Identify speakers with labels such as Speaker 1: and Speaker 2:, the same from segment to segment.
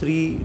Speaker 1: 3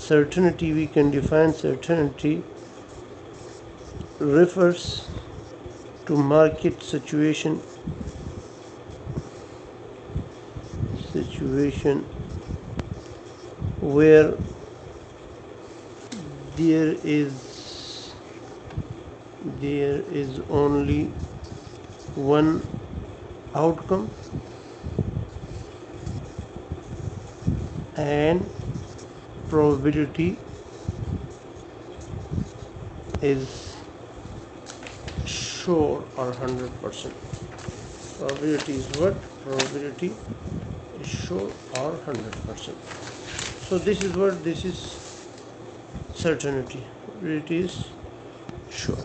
Speaker 1: Certainty we can define certainty refers to market situation where there is only one outcome and probability is sure or 100%. Probability is what? Probability is sure or 100%. So this is what? This is certainty. It is sure.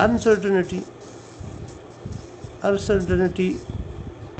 Speaker 1: uncertainty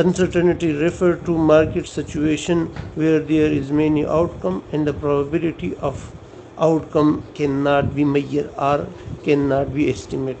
Speaker 1: uncertainty refer to market situation where there is many outcome and the probability of outcome cannot be measured or cannot be estimate।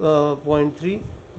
Speaker 1: 0.3,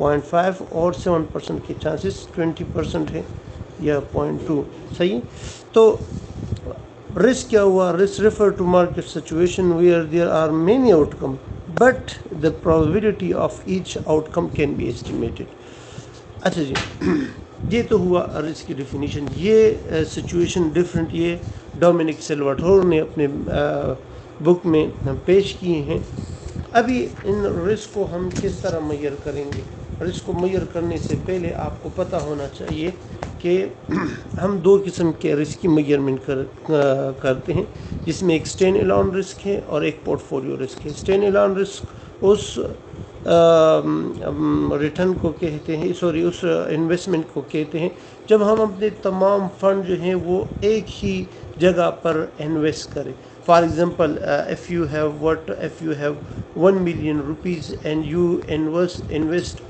Speaker 1: 0.5 اور 7% کے chances 20% ہے یا 0.2. صحیح. تو risk کیا ہوا؟ Risk refer to market situation where there are many outcome but the probability of each outcome can be estimated. اچھا جی، یہ تو ہوا رسک کی ڈیفینیشن. یہ سچویشن ڈفرینٹ یہ ڈومینک سیلواٹور نے اپنے بک میں پیش کیے ہیں. ابھی ان رسک کو ہم کس طرح میئر کریں گے؟ رسک کو میئر کرنے سے پہلے آپ کو پتہ ہونا چاہیے کہ ہم دو قسم کے رسک کی میئرمنٹ کرتے ہیں، جس میں ایک اسٹینڈ الون رسک ہے اور ایک پورٹ فولیو رسک ہے. اسٹینڈ الون رسک اس ریٹرن کو کہتے ہیں، اس انویسٹمنٹ کو کہتے ہیں جب ہم اپنے تمام فنڈ جو ہیں وہ ایک ہی جگہ پر انویسٹ کریں. For example, if you have 1 million rupees and you invest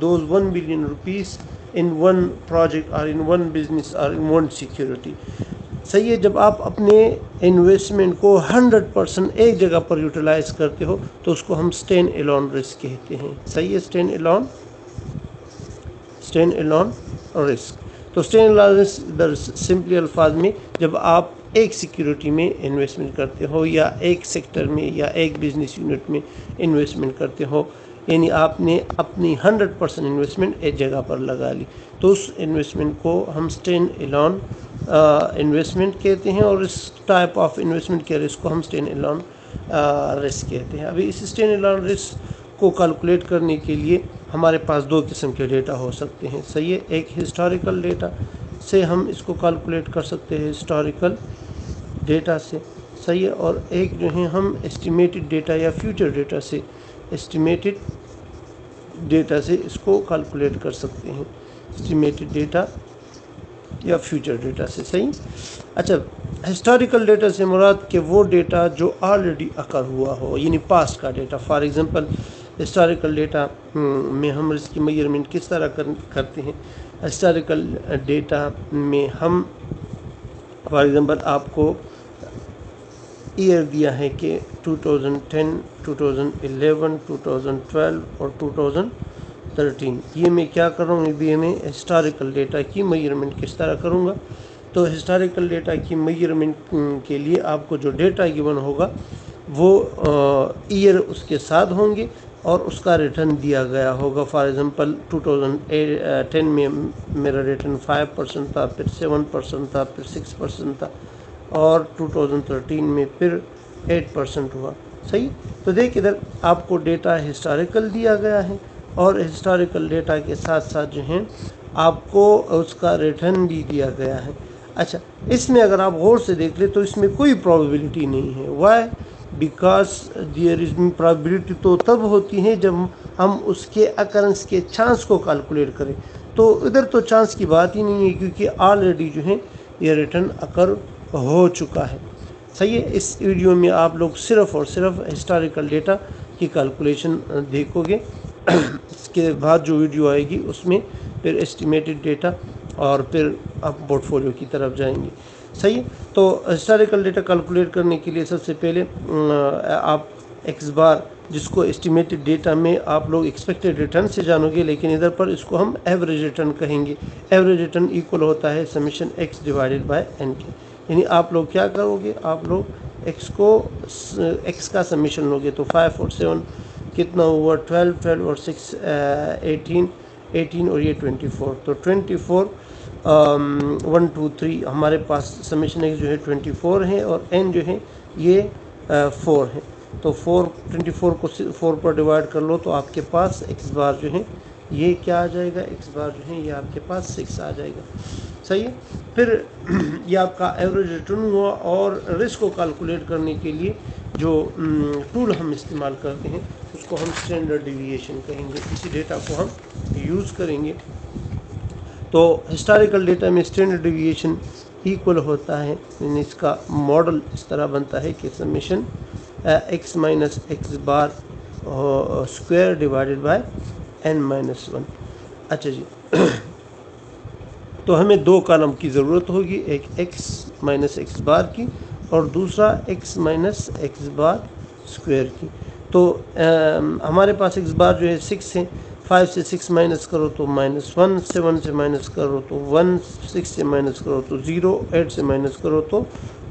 Speaker 1: those 1 million rupees in one project or in one business or in one security. صحیح ہے. جب آپ اپنے انویسٹمنٹ کو 100% ایک جگہ پر یوٹیلائز کرتے ہو تو اس کو ہم اسٹینڈ الون رسک کہتے ہیں. صحیح ہے. Stand alone risk. تو اسٹینڈ الون رسک سمپلی الفاظ میں جب آپ ایک سیکیورٹی میں انویسٹمنٹ کرتے ہو یا ایک سیکٹر میں یا ایک بزنس یونٹ میں انویسٹمنٹ کرتے ہو، یعنی آپ نے اپنی 100% انویسٹمنٹ ایک جگہ پر لگا لی، تو اس انویسٹمنٹ کو ہم اسٹینڈ الون انویسٹمنٹ کہتے ہیں، اور اس ٹائپ آف انویسٹمنٹ کے رسک کو ہم اسٹینڈ الون رسک کہتے ہیں. ابھی اس اسٹینڈ الون رسک کو کیلکولیٹ کرنے کے لیے ہمارے پاس دو قسم کے ڈیٹا ہو سکتے ہیں. صحیح ہے. ایک ہسٹوریکل ڈیٹا سے ہم اس کو کیلکولیٹ کر سکتے ہیں، ہسٹوریکل ڈیٹا سے. صحیح ہے. اور ایک جو ہے ہم اسٹیمیٹڈ ڈیٹا یا فیوچر ڈیٹا سے اس کو کیلکولیٹ کر سکتے ہیں، اسٹیمیٹڈ ڈیٹا یا فیوچر ڈیٹا سے. صحیح. اچھا، ہسٹوریکل ڈیٹا سے مراد کہ وہ ڈیٹا جو آلریڈی اکر ہوا ہو، یعنی پاسٹ کا data. For example historical data میں ہم اس کی میئرمنٹ کس طرح کرتے ہیں؟ ہسٹوریکل ڈیٹا میں ہم فار ایگزامپل آپ کو ایئر دیا ہے کہ 2010 2011 2012 اور 2013. یہ میں کیا کروں گا؟ بھی میں ہسٹوریکل ڈیٹا کی میئرمنٹ کس طرح کروں گا؟ تو ہسٹوریکل ڈیٹا کی میئرمنٹ کے لیے آپ کو جو ڈیٹا گیون ہوگا وہ ایئر اس کے ساتھ ہوں گے اور اس کا ریٹرن دیا گیا ہوگا. فار ایگزامپل 2010 میں میرا ریٹرن 5% تھا، پھر 7% تھا، پھر 6% تھا، اور 2013 میں پھر 8% ہوا. صحیح. تو دیکھ ادھر آپ کو ڈیٹا ہسٹوریکل دیا گیا ہے اور ہسٹوریکل ڈیٹا کے ساتھ ساتھ جو ہیں آپ کو اس کا ریٹرن بھی دیا گیا ہے. اچھا، اس میں اگر آپ غور سے دیکھ لیں تو اس میں کوئی پرابیبلٹی نہیں ہے. Why? Because there is probability تو تب ہوتی ہے جب ہم اس کے اکرنس کے چانس کو کیلکولیٹ کریں. تو ادھر تو چانس کی بات ہی نہیں ہے کیونکہ آلریڈی جو ہے یہ ریٹرن اکر ہو چکا ہے. صحیح ہے. اس ویڈیو میں آپ لوگ صرف اور صرف ہسٹوریکل ڈیٹا کی کیلکولیشن دیکھو گے. اس کے بعد جو ویڈیو آئے گی اس میں پھر اسٹیمیٹڈ ڈیٹا اور پھر آپ پورٹ فولیو کی طرف جائیں گے. صحیح ہے. تو ہسٹوریکل ڈیٹا کیلکولیٹ کرنے کے لیے سب سے پہلے آپ ایکس بار، جس کو اسٹیمیٹڈ ڈیٹا میں آپ لوگ ایکسپیکٹڈ ریٹرن سے جانو گے، لیکن ادھر پر اس کو ہم ایوریج ریٹرن کہیں گے. ایوریج ریٹرن ایکول ہوتا ہے summation X divided by N K. یعنی آپ لوگ کیا کرو گے؟ آپ لوگ ایکس کا سمیشن لوگے تو 5 اور 7 کتنا ہوا؟ 12 اور 6 18 اور یہ 24. تو 24 1 2 3 ہمارے پاس سمیشن ایکس جو ہے 24 ہے اور این جو ہے یہ 4 ہے. تو 24 کو 4 پر ڈیوائڈ کر لو تو آپ کے پاس ایکس بار جو ہے یہ کیا آ جائے گا؟ ایکس بار جو ہے یہ آپ کے پاس 6 آ جائے گا. صحیح ہے. پھر یہ آپ کا ایوریج ریٹرن ہوا. اور رسک کو کیلکولیٹ کرنے کے لیے جو ٹول ہم استعمال کرتے ہیں اس کو ہم اسٹینڈرڈ ڈیویشن کہیں گے. اسی ڈیٹا کو ہم یوز کریں گے. تو ہسٹوریکل ڈیٹا میں اسٹینڈرڈ ڈیویشن ایکول ہوتا ہے، یعنی اس کا ماڈل اس طرح بنتا ہے کہ summation X minus X bar square divided by N minus 1. اچھا جی. تو ہمیں دو کالم کی ضرورت ہوگی، ایک ایکس مائنس ایکس بار کی اور دوسرا x minus X bar square کی. تو ہمارے پاس ایکس بار جو ہے 6 ہے. 5 سے 6 مائنس کرو تو -1، 7 سے مائنس کرو تو 1، 6 سے مائنس کرو تو 0، 8 سے مائنس کرو تو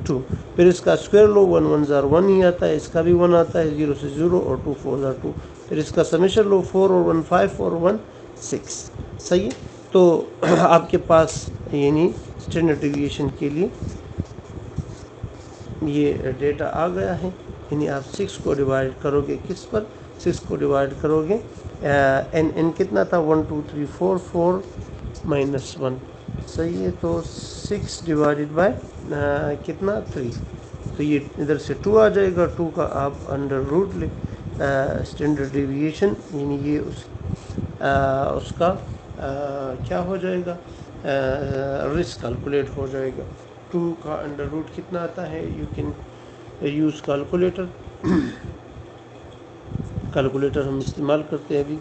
Speaker 1: 2۔ پھر اس کا اسکوائر لو، 1 1 are 1 ہی آتا ہے، اس کا بھی 1 آتا ہے، 0 سے 0 اور 2 4 are 2۔ پھر اس کا سمیشن لو، 4 اور 1 5 اور 1 6۔ صحیح ہے، تو آپ کے پاس یعنی اسٹینڈرڈ ڈیویشن کے لیے یہ ڈیٹا آ گیا ہے۔ یعنی آپ 6 کو ڈیوائڈ کرو گے کس پر؟ 6 کو ڈیوائڈ کرو گے n کتنا تھا؟ 1 2 3 4 4 -1۔ صحیح ہے، تو 6 ڈیوائڈڈ بائی کتنا 3، تو یہ ادھر سے 2 آ جائے گا، 2 کا آپ انڈر روٹ لے اسٹینڈرڈ ڈیویشن، یعنی یہ اس کا کیا ہو جائے گا، رسک کیلکولیٹ ہو جائے گا۔ 2 کا انڈر روٹ کتنا آتا ہے؟ You can use calculator, calculator ہم استعمال کرتے ہیں ابھی۔